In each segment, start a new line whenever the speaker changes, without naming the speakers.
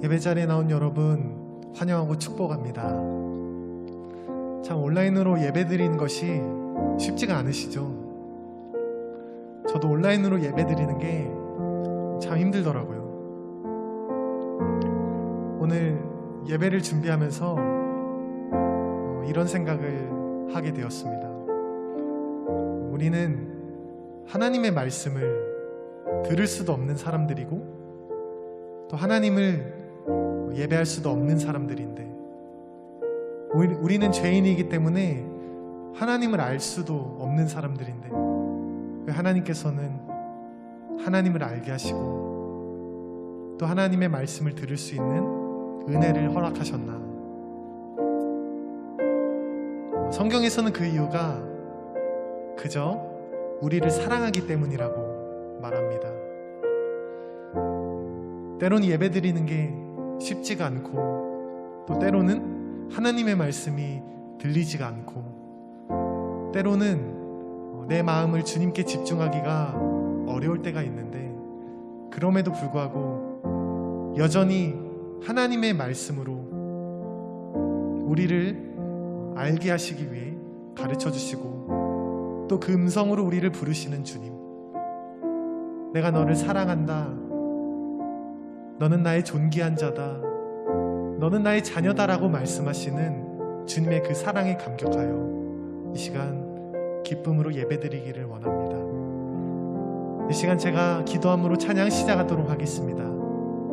예배 자리에 나온 여러분 환영하고 축복합니다. 참 온라인으로 예배 드리는 것이 쉽지가 않으시죠? 저도 온라인으로 예배 드리는 게 참 힘들더라고요. 오늘 예배를 준비하면서 이런 생각을 하게 되었습니다. 우리는 하나님의 말씀을 들을 수도 없는 사람들이고 또 하나님을 예배할 수도 없는 사람들인데, 우리는 죄인이기 때문에 하나님을 알 수도 없는 사람들인데 왜 하나님께서는 하나님을 알게 하시고 또 하나님의 말씀을 들을 수 있는 은혜를 허락하셨나? 성경에서는 그 이유가 그저 우리를 사랑하기 때문이라고 말합니다. 때로는 예배드리는 게 쉽지가 않고 또 때로는 하나님의 말씀이 들리지가 않고 때로는 내 마음을 주님께 집중하기가 어려울 때가 있는데, 그럼에도 불구하고 여전히 하나님의 말씀으로 우리를 알게 하시기 위해 가르쳐 주시고 또 그 음성으로 우리를 부르시는 주님, 내가 너를 사랑한다, 너는 나의 존귀한 자다, 너는 나의 자녀다라고 말씀하시는 주님의 그 사랑에 감격하여 이 시간 기쁨으로 예배드리기를 원합니다. 이 시간 제가 기도함으로 찬양 시작하도록 하겠습니다.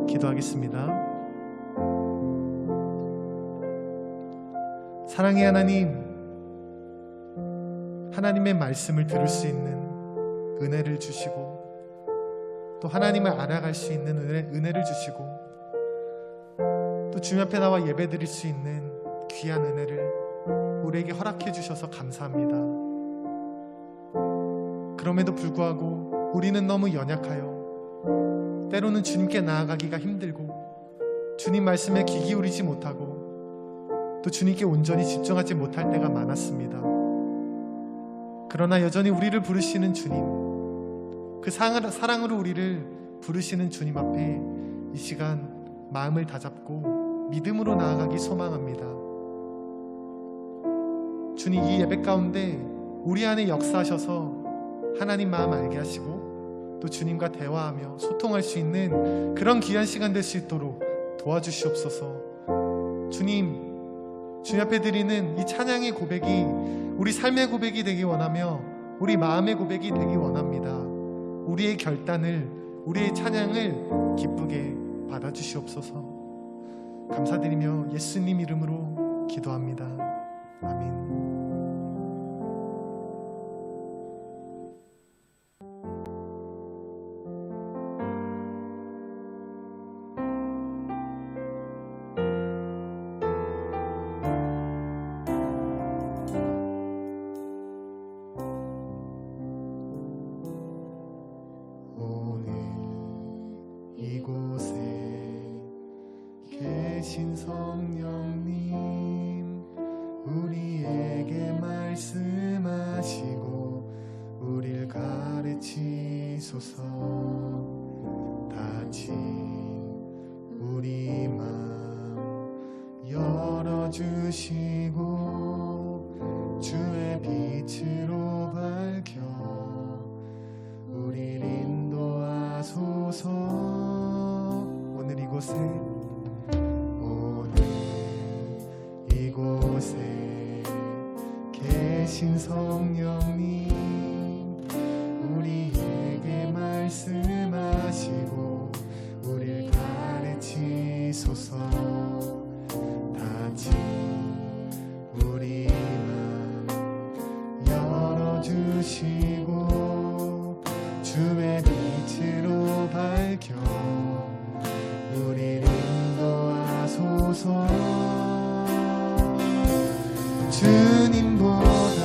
기도하겠습니다. 사랑의 하나님, 하나님의 말씀을 들을 수 있는 은혜를 주시고 또 하나님을 알아갈 수 있는 은혜를 주시고 또 주님 앞에 나와 예배 드릴 수 있는 귀한 은혜를 우리에게 허락해 주셔서 감사합니다. 그럼에도 불구하고 우리는 너무 연약하여 때로는 주님께 나아가기가 힘들고 주님 말씀에 귀 기울이지 못하고 또 주님께 온전히 집중하지 못할 때가 많았습니다. 그러나 여전히 우리를 부르시는 주님, 그 사랑으로 우리를 부르시는 주님 앞에 이 시간 마음을 다잡고 믿음으로 나아가기 소망합니다. 주님, 이 예배 가운데 우리 안에 역사하셔서 하나님 마음 알게 하시고 또 주님과 대화하며 소통할 수 있는 그런 귀한 시간 될 수 있도록 도와주시옵소서. 주님 앞에 드리는 이 찬양의 고백이 우리 삶의 고백이 되기 원하며 우리 마음의 고백이 되기 원합니다. 우리의 결단을, 우리의 찬양을 기쁘게 받아주시옵소서. 감사드리며 예수님 이름으로 기도합니다. 아멘. 계신 성령님, 우리에게 말씀하시고 우릴 가르치소서. 다친 우리 마음 열어주시고 주의 빛으로 밝혀 우릴 인도하소서. 오늘 이곳에 계신 성령님, 우리에게 말씀하시고 우릴 가르치소서. 다친 우리 마음 열어주시고 주의 빛으로 밝혀 우릴 인도하소서. 주님보다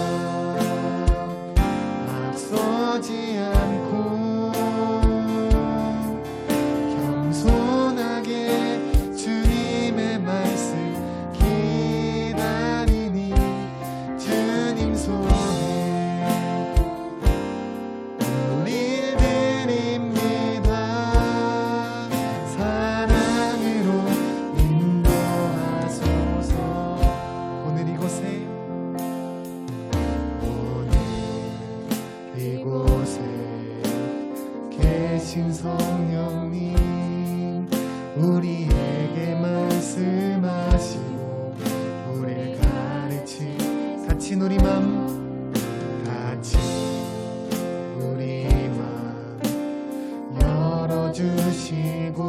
성령님 우리에게 말씀하시고 우리를 같이 우리 맘 같이 우리 맘 열어주시고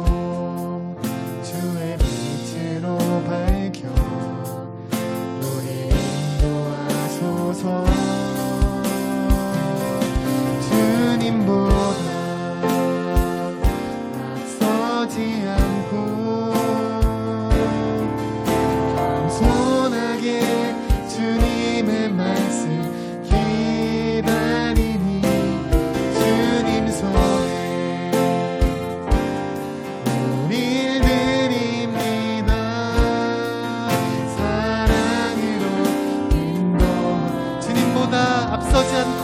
주의 빛으로 밝혀 우리 인도하소서. 주님보다 앞서지 않고 겸손하게 주님의 말씀 기다리니 주님 손에 우릴 드립니다. 사랑으로 인도 주님보다 앞서지 않고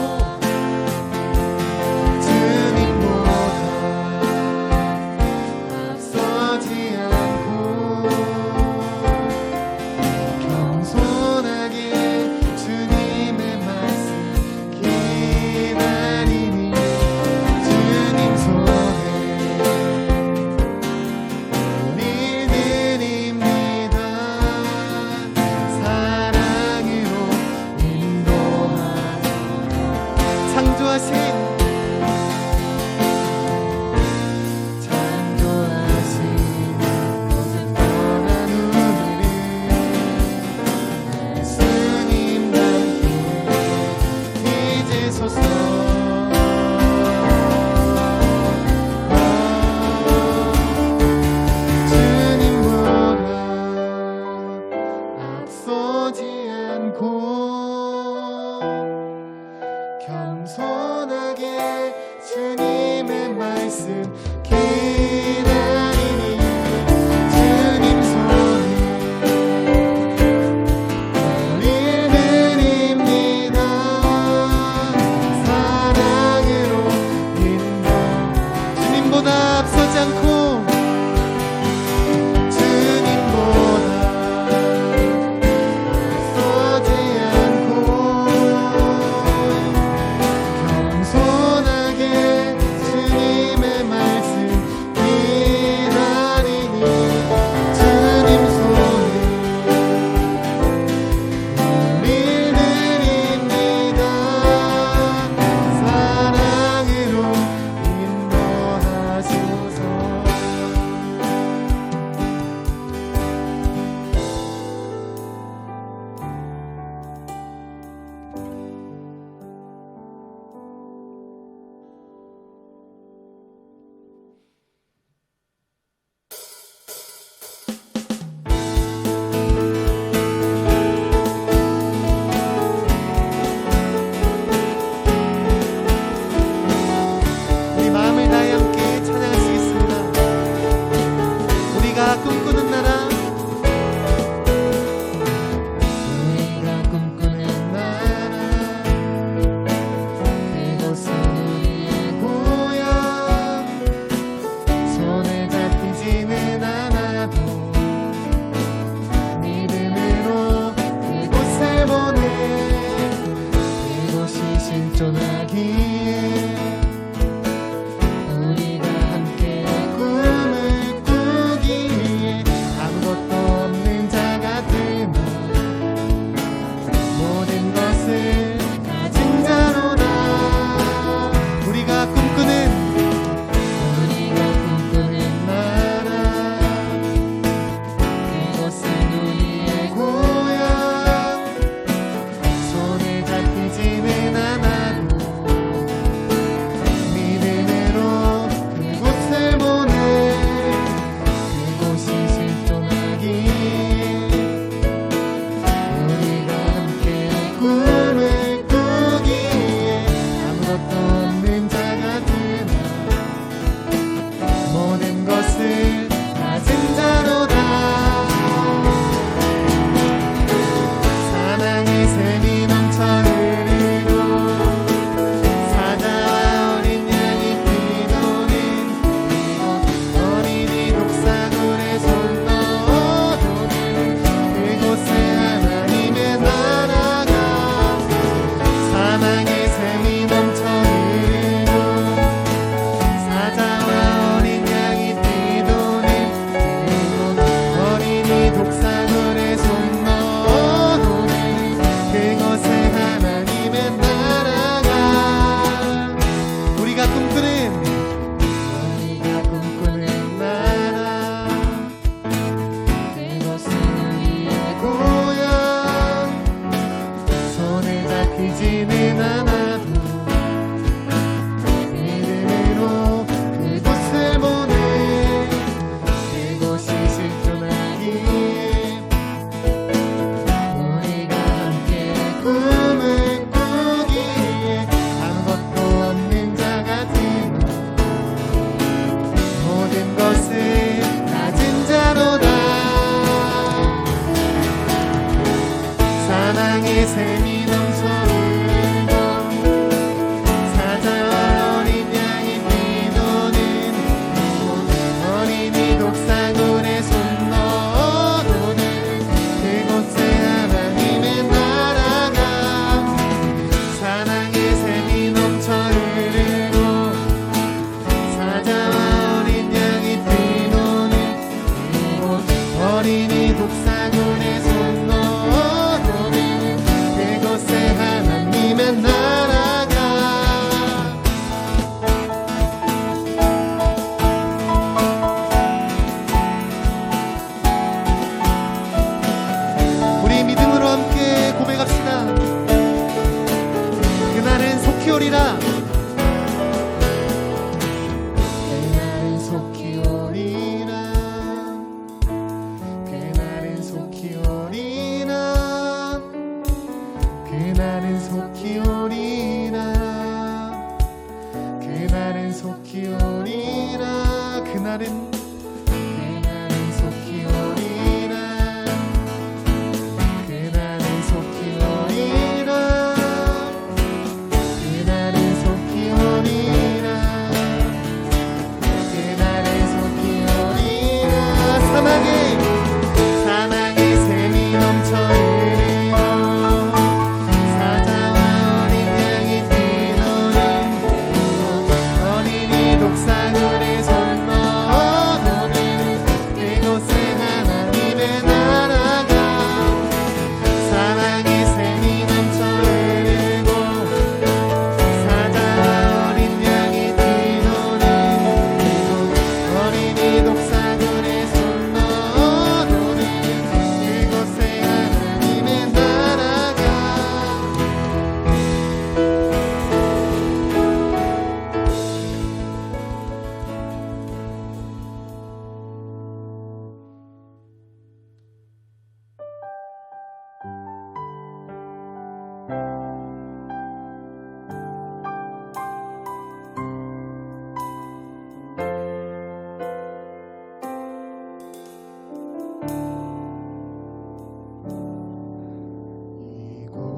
겸손하게 주님의 말씀 기다리니 주님 손에 우릴 드립니다. 사랑으로 인도 주님보다 앞서지 않고 사랑으로 인도하소서.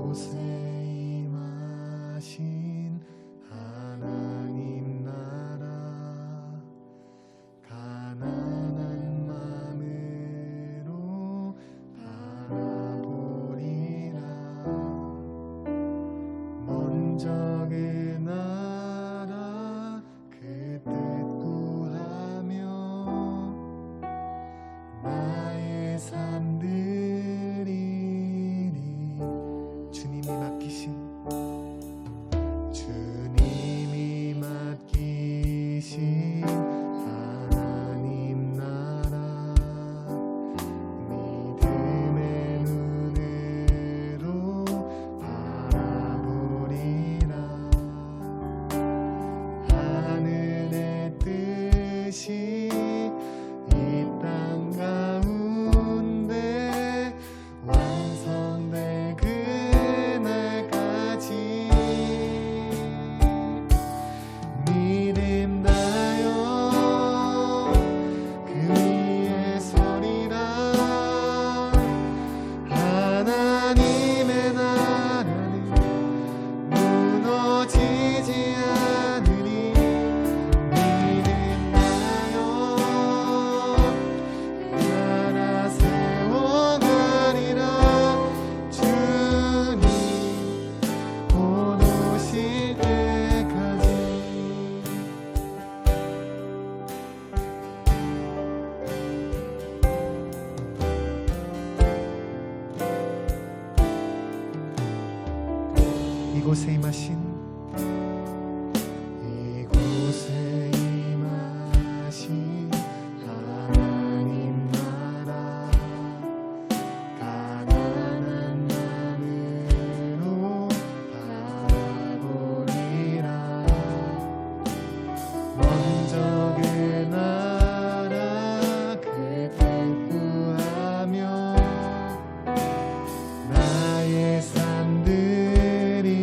이곳에 임하신 하나님 나라 가난한 마음으로 바라보리라. 먼저 그 나라 그를 구하며 나의 삶들이니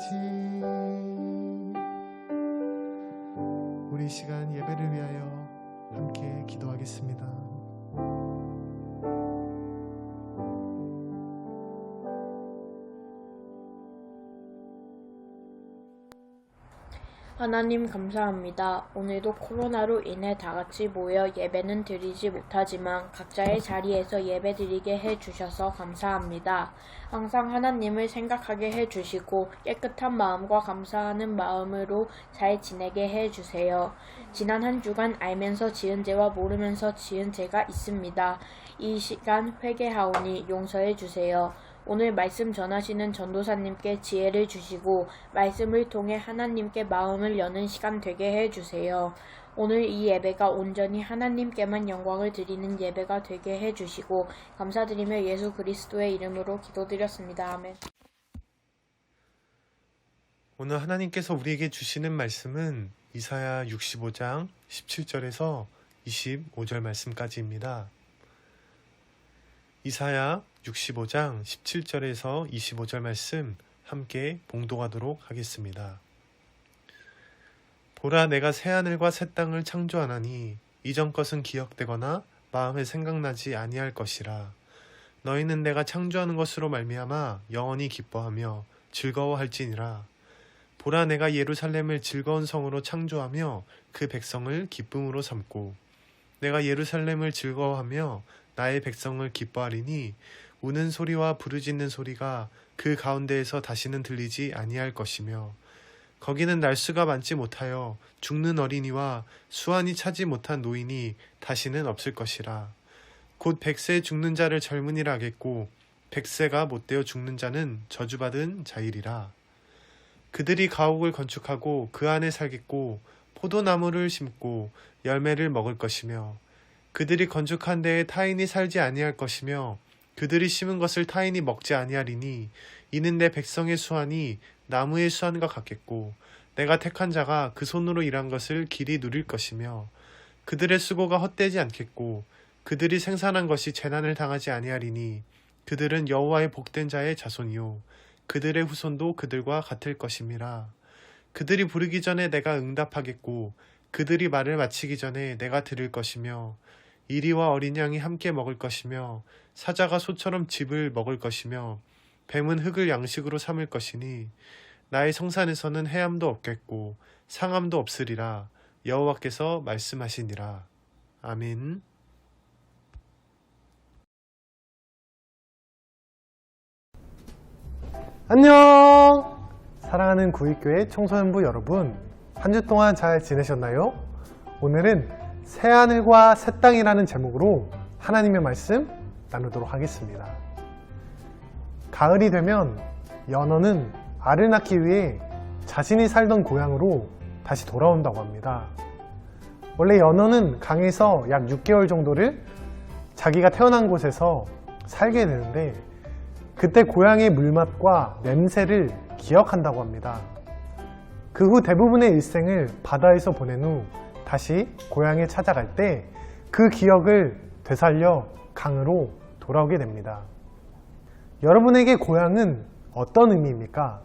아버지, 우리 시간 예배를 위하여 함께 기도하겠습니다.
하나님 감사합니다. 오늘도 코로나로 인해 다같이 모여 예배는 드리지 못하지만 각자의 자리에서 예배 드리게 해주셔서 감사합니다. 항상 하나님을 생각하게 해주시고 깨끗한 마음과 감사하는 마음으로 잘 지내게 해주세요. 지난 한 주간 알면서 지은 죄와 모르면서 지은 죄가 있습니다. 이 시간 회개하오니 용서해 주세요. 오늘 말씀 전하시는 전도사님께 지혜를 주시고 말씀을 통해 하나님께 마음을 여는 시간 되게 해주세요. 오늘 이 예배가 온전히 하나님께만 영광을 드리는 예배가 되게 해주시고 감사드리며 예수 그리스도의 이름으로 기도드렸습니다. 아멘.
오늘 하나님께서 우리에게 주시는 말씀은 이사야 65장 17절에서 25절 말씀까지입니다. 이사야 65장 17절에서 25절 말씀 함께 봉독하도록 하겠습니다. 보라, 내가 새하늘과 새 땅을 창조하나니 이전 것은 기억되거나 마음에 생각나지 아니할 것이라. 너희는 내가 창조하는 것으로 말미암아 영원히 기뻐하며 즐거워할지니라. 보라, 내가 예루살렘을 즐거운 성으로 창조하며 그 백성을 기쁨으로 삼고 내가 예루살렘을 즐거워하며 나의 백성을 기뻐하리니 우는 소리와 부르짖는 소리가 그 가운데에서 다시는 들리지 아니할 것이며 거기는 날수가 많지 못하여 죽는 어린이와 수완이 차지 못한 노인이 다시는 없을 것이라. 곧 100세 죽는 자를 젊은이라 하겠고 100세가 못되어 죽는 자는 저주받은 자이리라. 그들이 가옥을 건축하고 그 안에 살겠고 포도나무를 심고 열매를 먹을 것이며 그들이 건축한 데에 타인이 살지 아니할 것이며 그들이 심은 것을 타인이 먹지 아니하리니 이는 내 백성의 수완이 나무의 수완과 같겠고 내가 택한 자가 그 손으로 일한 것을 길이 누릴 것이며 그들의 수고가 헛되지 않겠고 그들이 생산한 것이 재난을 당하지 아니하리니 그들은 여호와의 복된 자의 자손이요 그들의 후손도 그들과 같을 것임이라. 그들이 부르기 전에 내가 응답하겠고 그들이 말을 마치기 전에 내가 들을 것이며 이리와 어린 양이 함께 먹을 것이며 사자가 소처럼 즙을 먹을 것이며 뱀은 흙을 양식으로 삼을 것이니 나의 성산에서는 해함도 없겠고 상함도 없으리라. 여호와께서 말씀하시니라. 아멘. 안녕! 사랑하는 구익교회 청소년부 여러분, 한 주 동안 잘 지내셨나요? 오늘은 새하늘과 새 땅이라는 제목으로 하나님의 말씀 나누도록 하겠습니다. 가을이 되면 연어는 알을 낳기 위해 자신이 살던 고향으로 다시 돌아온다고 합니다. 원래 연어는 강에서 약 6개월 정도를 자기가 태어난 곳에서 살게 되는데 그때 고향의 물맛과 냄새를 기억한다고 합니다. 그 후 대부분의 일생을 바다에서 보낸 후 다시 고향에 찾아갈 때 그 기억을 되살려 강으로 돌아오게 됩니다. 여러분에게 고향은 어떤 의미입니까?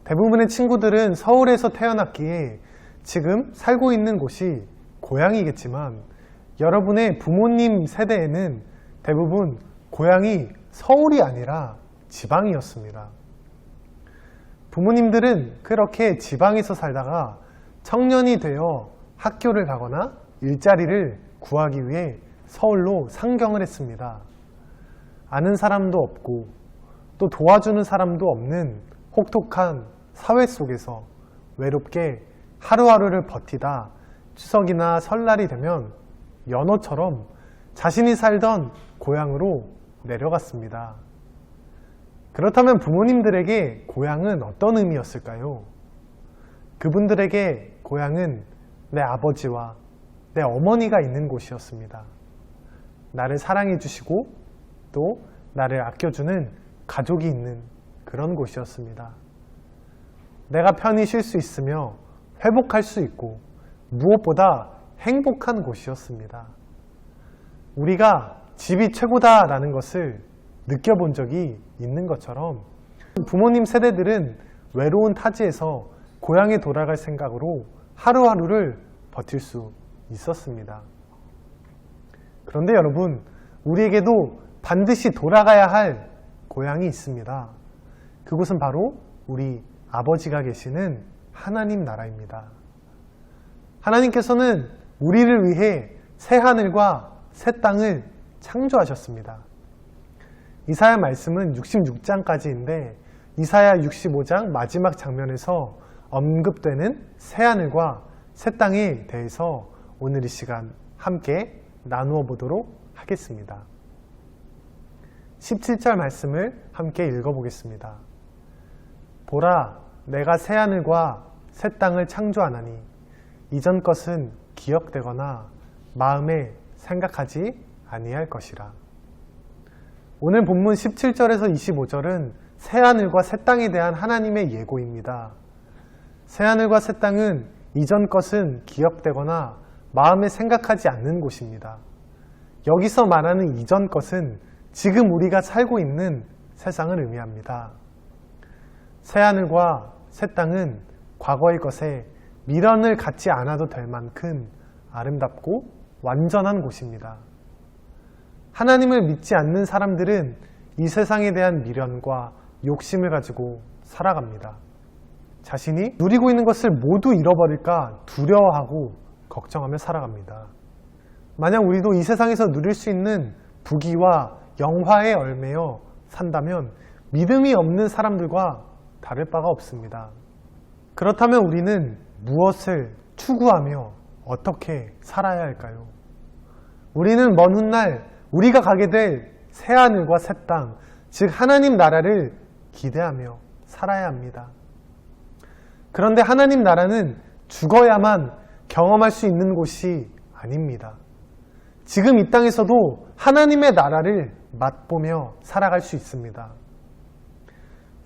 대부분의 친구들은 서울에서 태어났기에 지금 살고 있는 곳이 고향이겠지만 여러분의 부모님 세대에는 대부분 고향이 서울이 아니라 지방이었습니다. 부모님들은 그렇게 지방에서 살다가 청년이 되어 학교를 가거나 일자리를 구하기 위해 서울로 상경을 했습니다. 아는 사람도 없고 또 도와주는 사람도 없는 혹독한 사회 속에서 외롭게 하루하루를 버티다 추석이나 설날이 되면 연어처럼 자신이 살던 고향으로 내려갔습니다. 그렇다면 부모님들에게 고향은 어떤 의미였을까요? 그분들에게 고향은 내 아버지와 내 어머니가 있는 곳이었습니다. 나를 사랑해 주시고 또 나를 아껴주는 가족이 있는 그런 곳이었습니다. 내가 편히 쉴 수 있으며 회복할 수 있고 무엇보다 행복한 곳이었습니다. 우리가 집이 최고다라는 것을 느껴본 적이 있는 것처럼 부모님 세대들은 외로운 타지에서 고향에 돌아갈 생각으로 하루하루를 버틸 수 있었습니다. 그런데 여러분, 우리에게도 반드시 돌아가야 할 고향이 있습니다. 그곳은 바로 우리 아버지가 계시는 하나님 나라입니다. 하나님께서는 우리를 위해 새 하늘과 새 땅을 창조하셨습니다. 이사야 말씀은 66장까지인데 이사야 65장 마지막 장면에서 언급되는 새 하늘과 새 땅에 대해서 오늘 이 시간 함께 나누어 보도록 하겠습니다. 17절 말씀을 함께 읽어보겠습니다. 보라, 내가 새 하늘과 새 땅을 창조하나니 이전 것은 기억되거나 마음에 생각하지 아니할 것이라. 오늘 본문 17절에서 25절은 새 하늘과 새 땅에 대한 하나님의 예고입니다. 새 하늘과 새 땅은 이전 것은 기억되거나 마음에 생각하지 않는 곳입니다. 여기서 말하는 이전 것은 지금 우리가 살고 있는 세상을 의미합니다. 새 하늘과 새 땅은 과거의 것에 미련을 갖지 않아도 될 만큼 아름답고 완전한 곳입니다. 하나님을 믿지 않는 사람들은 이 세상에 대한 미련과 욕심을 가지고 살아갑니다. 자신이 누리고 있는 것을 모두 잃어버릴까 두려워하고 걱정하며 살아갑니다. 만약 우리도 이 세상에서 누릴 수 있는 부귀와 영화에 얽매여 산다면 믿음이 없는 사람들과 다를 바가 없습니다. 그렇다면 우리는 무엇을 추구하며 어떻게 살아야 할까요? 우리는 먼 훗날 우리가 가게 될 새하늘과 새 땅, 즉 하나님 나라를 기대하며 살아야 합니다. 그런데 하나님 나라는 죽어야만 경험할 수 있는 곳이 아닙니다. 지금 이 땅에서도 하나님의 나라를 맛보며 살아갈 수 있습니다.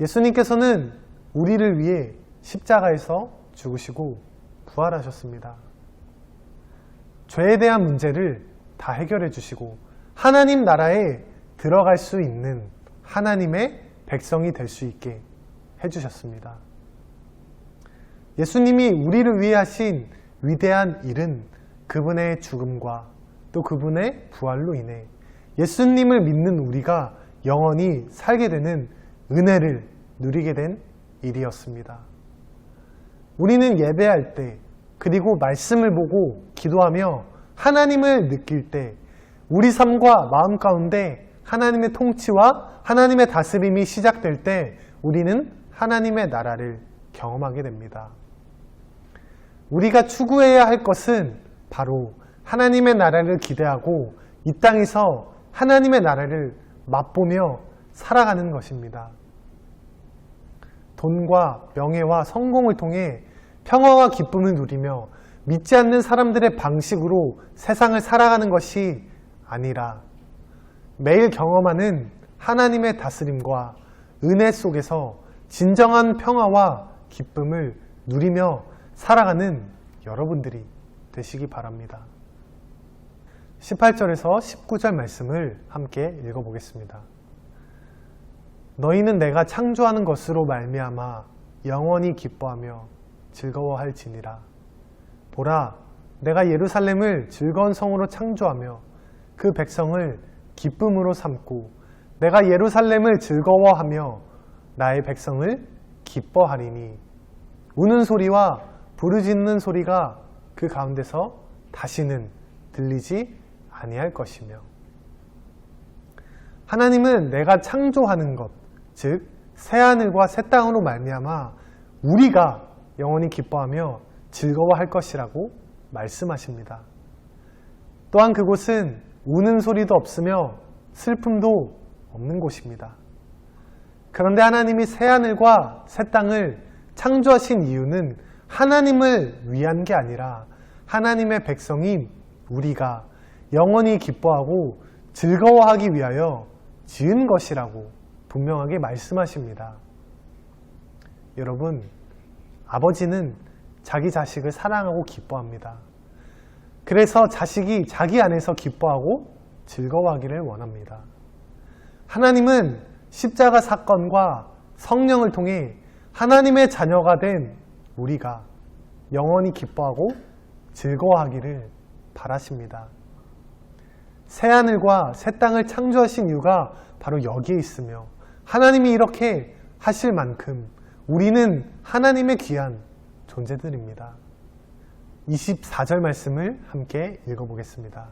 예수님께서는 우리를 위해 십자가에서 죽으시고 부활하셨습니다. 죄에 대한 문제를 다 해결해 주시고 하나님 나라에 들어갈 수 있는 하나님의 백성이 될 수 있게 해주셨습니다. 예수님이 우리를 위해 하신 위대한 일은 그분의 죽음과 또 그분의 부활로 인해 예수님을 믿는 우리가 영원히 살게 되는 은혜를 누리게 된 일이었습니다. 우리는 예배할 때 그리고 말씀을 보고 기도하며 하나님을 느낄 때 우리 삶과 마음 가운데 하나님의 통치와 하나님의 다스림이 시작될 때 우리는 하나님의 나라를 경험하게 됩니다. 우리가 추구해야 할 것은 바로 하나님의 나라를 기대하고 이 땅에서 하나님의 나라를 맛보며 살아가는 것입니다. 돈과 명예와 성공을 통해 평화와 기쁨을 누리며 믿지 않는 사람들의 방식으로 세상을 살아가는 것이 아니라 매일 경험하는 하나님의 다스림과 은혜 속에서 진정한 평화와 기쁨을 누리며 살아가는 여러분들이 되시기 바랍니다. 18절에서 19절 말씀을 함께 읽어보겠습니다. 너희는 내가 창조하는 것으로 말미암아 영원히 기뻐하며 즐거워할지니라. 보라, 내가 예루살렘을 즐거운 성으로 창조하며 그 백성을 기쁨으로 삼고 내가 예루살렘을 즐거워하며 나의 백성을 기뻐하리니 우는 소리와 부르짖는 소리가 그 가운데서 다시는 들리지 아니할 것이며. 하나님은 내가 창조하는 것, 즉 새하늘과 새 땅으로 말미암아 우리가 영원히 기뻐하며 즐거워할 것이라고 말씀하십니다. 또한 그곳은 우는 소리도 없으며 슬픔도 없는 곳입니다. 그런데 하나님이 새하늘과 새 땅을 창조하신 이유는 하나님을 위한 게 아니라 하나님의 백성인 우리가 영원히 기뻐하고 즐거워하기 위하여 지은 것이라고 분명하게 말씀하십니다. 여러분, 아버지는 자기 자식을 사랑하고 기뻐합니다. 그래서 자식이 자기 안에서 기뻐하고 즐거워하기를 원합니다. 하나님은 십자가 사건과 성령을 통해
하나님의 자녀가 된 우리가 영원히 기뻐하고 즐거워하기를 바라십니다. 새하늘과 새 땅을 창조하신 이유가 바로 여기에 있으며 하나님이 이렇게 하실 만큼 우리는 하나님의 귀한 존재들입니다. 24절 말씀을 함께 읽어보겠습니다.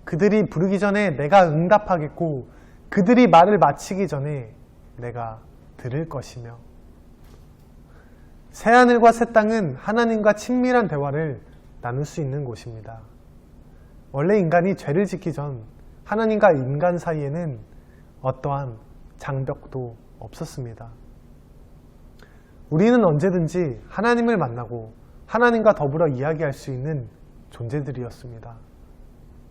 그들이 부르기 전에 내가 응답하겠고 그들이 말을 마치기 전에 내가 들을 것이며. 새하늘과 새 땅은 하나님과 친밀한 대화를 나눌 수 있는 곳입니다. 원래 인간이 죄를 짓기 전 하나님과 인간 사이에는 어떠한 장벽도 없었습니다. 우리는 언제든지 하나님을 만나고 하나님과 더불어 이야기할 수 있는 존재들이었습니다.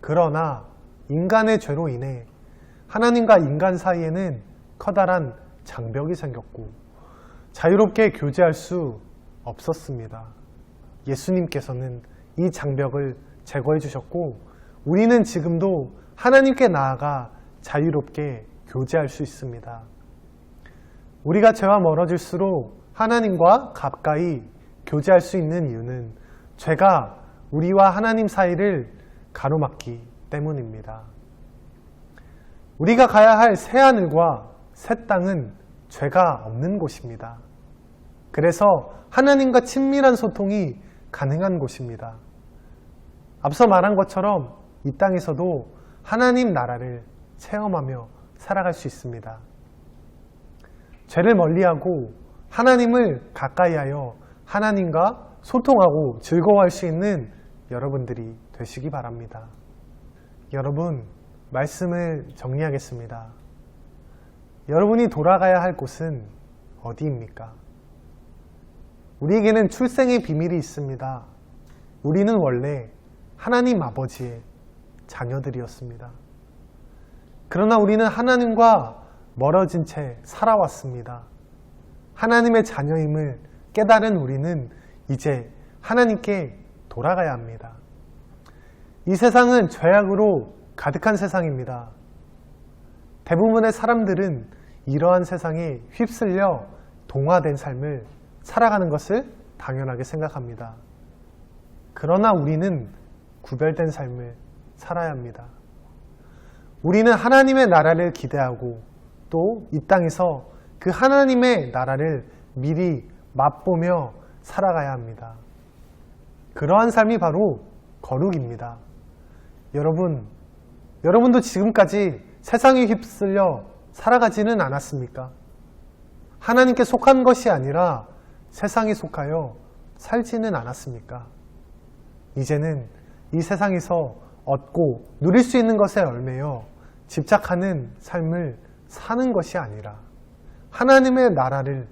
그러나 인간의 죄로 인해 하나님과 인간 사이에는 커다란 장벽이 생겼고 자유롭게 교제할 수 없었습니다. 예수님께서는 이 장벽을 제거해 주셨고 우리는 지금도 하나님께 나아가 자유롭게 교제할 수 있습니다. 우리가 죄와 멀어질수록 하나님과 가까이 교제할 수 있는 이유는 죄가 우리와 하나님 사이를 가로막기 때문입니다. 우리가 가야 할 새하늘과 새 땅은 죄가 없는 곳입니다. 그래서 하나님과 친밀한 소통이 가능한 곳입니다. 앞서 말한 것처럼 이 땅에서도 하나님 나라를 체험하며 살아갈 수 있습니다. 죄를 멀리하고 하나님을 가까이하여 하나님과 소통하고 즐거워할 수 있는 여러분들이 되시기 바랍니다. 여러분, 말씀을 정리하겠습니다. 여러분이 돌아가야 할 곳은 어디입니까? 우리에게는 출생의 비밀이 있습니다. 우리는 원래 하나님 아버지의 자녀들이었습니다. 그러나 우리는 하나님과 멀어진 채 살아왔습니다. 하나님의 자녀임을 깨달은 우리는 이제 하나님께 돌아가야 합니다. 이 세상은 죄악으로 가득한 세상입니다. 대부분의 사람들은 이러한 세상에 휩쓸려 동화된 삶을 살아가는 것을 당연하게 생각합니다. 그러나 우리는 구별된 삶을 살아야 합니다. 우리는 하나님의 나라를 기대하고 또 이 땅에서 그 하나님의 나라를 미리 맛보며 살아가야 합니다. 그러한 삶이 바로 거룩입니다. 여러분도 지금까지 세상에 휩쓸려 살아가지는 않았습니까? 하나님께 속한 것이 아니라 세상에 속하여 살지는 않았습니까? 이제는 이 세상에서 얻고 누릴 수 있는 것에 얽매여 집착하는 삶을 사는 것이 아니라 하나님의 나라를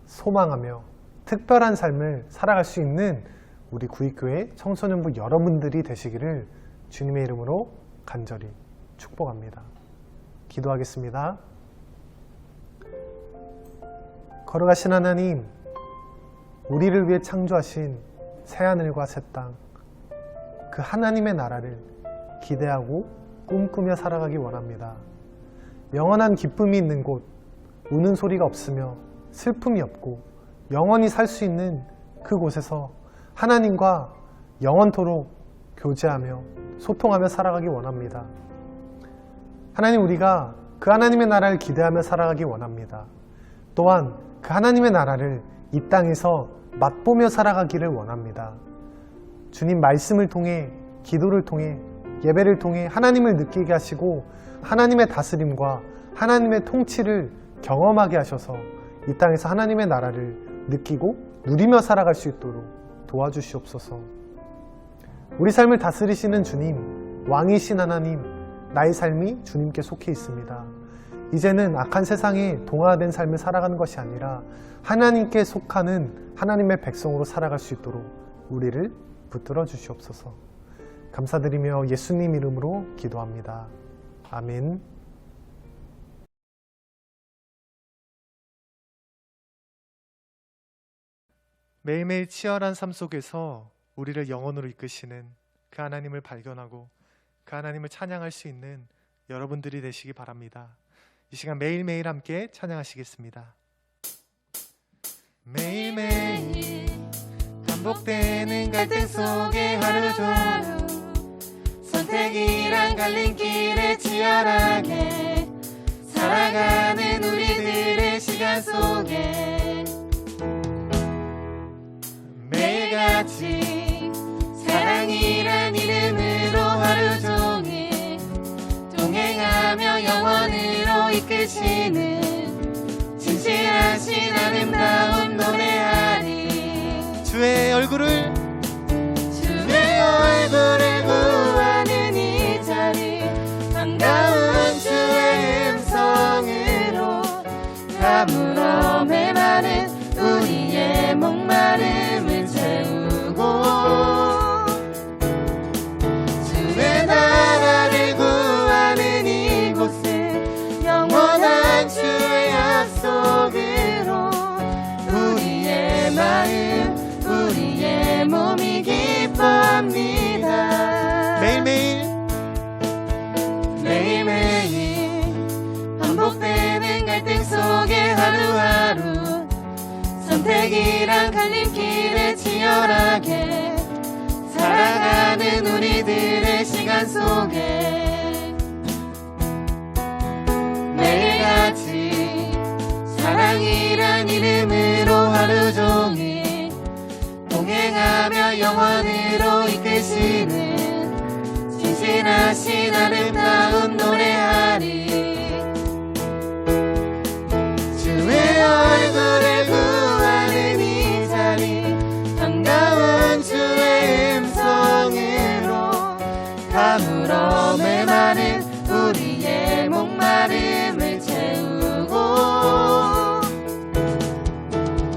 소망하며 특별한 삶을 살아갈 수 있는 우리 구입교회 청소년부 여러분들이 되시기를 주님의 이름으로 간절히 축복합니다. 기도하겠습니다. 걸어가신 하나님, 우리를 위해 창조하신 새하늘과 새 땅, 그 하나님의 나라를 기대하고 꿈꾸며 살아가기 원합니다. 영원한 기쁨이 있는 곳, 우는 소리가 없으며 슬픔이 없고 영원히 살 수 있는 그곳에서 하나님과 영원토록 교제하며 소통하며 살아가기 원합니다. 하나님, 우리가 그 하나님의 나라를 기대하며 살아가기 원합니다. 또한 그 하나님의 나라를 이 땅에서 맛보며 살아가기를 원합니다. 주님 말씀을 통해, 기도를 통해, 예배를 통해 하나님을 느끼게 하시고 하나님의 다스림과 하나님의 통치를 경험하게 하셔서 이 땅에서 하나님의 나라를 느끼고 누리며 살아갈 수 있도록 도와주시옵소서. 우리 삶을 다스리시는 주님, 왕이신 하나님, 나의 삶이 주님께 속해 있습니다. 이제는 악한 세상에 동화된 삶을 살아가는 것이 아니라 하나님께 속하는 하나님의 백성으로 살아갈 수 있도록 우리를 붙들어 주시옵소서. 감사드리며 예수님 이름으로 기도합니다. 아멘.
매일매일 치열한 삶 속에서 우리를 영혼으로 이끄시는 그 하나님을 발견하고 그 하나님을 찬양할 수 있는 여러분들이 되시기 바랍니다. 이 시간 매일매일 함께 찬양하시겠습니다. 매일매일 반복되는 갈등 속에 하루 종일 선택이란 갈림길에 치열하게 살아가는 우리들의 시간 속에 매일같이 사랑이란 이름으로 하루 종일 동행하며 영원으로 이끄시는 진실하신 아름다운 노래하리 주의 얼굴을 구하는 이 자리 반가운 주의 음성으로 가물어 메마른 우리의 목마름을 채우고 주의 나라를 구하는 이곳은 영원한 주의 약속으로 우리의 마음 우리의 몸이 기뻐합니다 매일매일 반복되는 갈등 속에 하루하루 선택이란 갈림길에 치열하게 살아가는 우리들의 시간 속에 매일같이 사랑이란 이름으로 하루 종일 동행하며 영원으로 이끄시는 진실하신 아름다운 노래하리 주의 얼굴을 구하는 이 자리 반가운 주의 음성으로 가물어 메마른 우리의 목마름을 채우고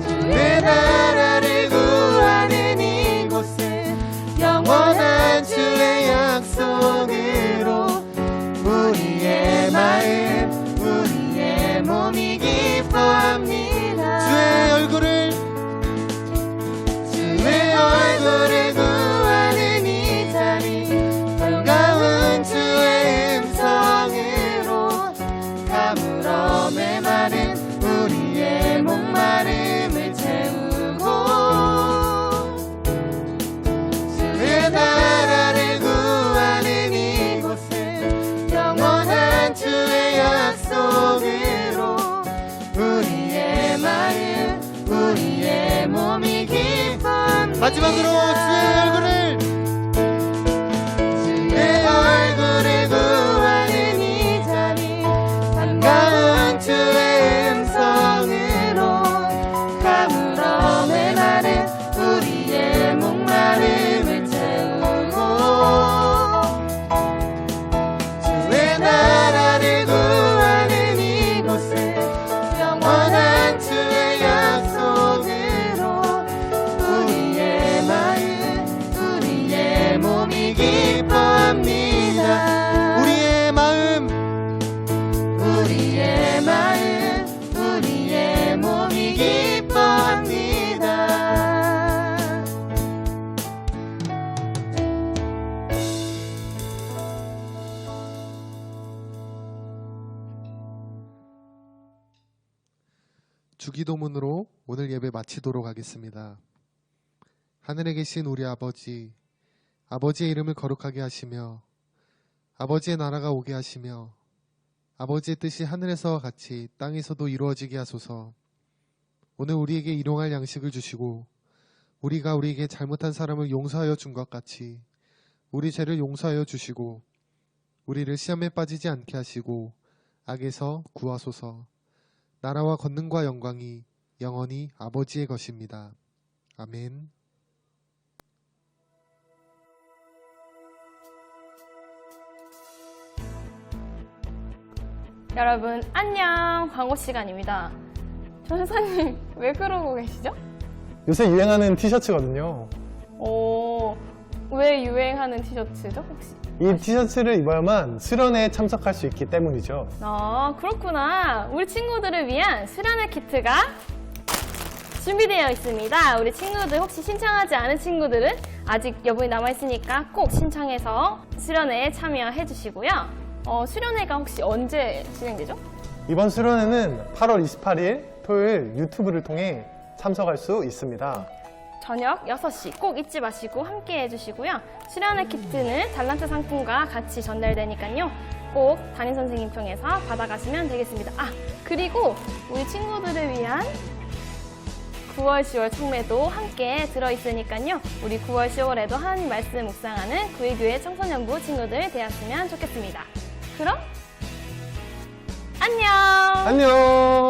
주의 나라를 구하는 이곳은 영원한 주의 약속으로 우리의 마음 우리의 몸이 기뻐합니다 주의 얼굴을 구하는 이 자리 반가운 주의 음성으로 가물어 메마른 우리의 목마름을 채우고 주의 나라를 구하는 이곳은 영원한 주의 약속으로 우리의 마음 우리의 몸이 기뻐합니다 마지막으로 주의 얼굴을 구하는 이 자리 반가운 주의 음성으로 가물어 메마른 우리의 목마름을 채우고 주의 나라를 구하는 이곳은 영원한 주의 약속으로 우리의 마음 우리의 몸이 기뻐합니다 우리의 마음 우리의 몸이 기뻐합니다
주기도문으로 오늘 예배 마치도록 하겠습니다. 하늘에 계신 우리 아버지, 아버지의 이름을 거룩하게 하시며 아버지의 나라가 오게 하시며 아버지의 뜻이 하늘에서와 같이 땅에서도 이루어지게 하소서. 오늘 우리에게 일용할 양식을 주시고 우리가 우리에게 잘못한 사람을 용서하여 준 것 같이 우리 죄를 용서하여 주시고 우리를 시험에 빠지지 않게 하시고 악에서 구하소서. 나라와 권능과 영광이 영원히 아버지의 것입니다. 아멘.
여러분 안녕, 광고 시간입니다. 전사님 왜 그러고 계시죠?
요새 유행하는 티셔츠거든요.
왜 유행하는 티셔츠죠 혹시?
이 티셔츠를 입어야만 수련회에 참석할 수 있기 때문이죠.
아 그렇구나. 우리 친구들을 위한 수련회 키트가 준비되어 있습니다. 우리 친구들 혹시 신청하지 않은 친구들은 아직 여분이 남아있으니까 꼭 신청해서 수련회에 참여해 주시고요. 수련회가 혹시 언제 진행되죠?
이번 수련회는 8월 28일 토요일 유튜브를 통해 참석할 수 있습니다.
저녁 6시 꼭 잊지 마시고 함께 해주시고요. 수련회 키트는 달란트 상품과 같이 전달되니까요. 꼭 담임선생님 통해서 받아가시면 되겠습니다. 그리고 우리 친구들을 위한 9월, 10월 총매도 함께 들어있으니까요. 우리 9월, 10월에도 하나님 말씀 묵상하는 구일교회 청소년부 친구들 되었으면 좋겠습니다. 그럼 안녕!
안녕!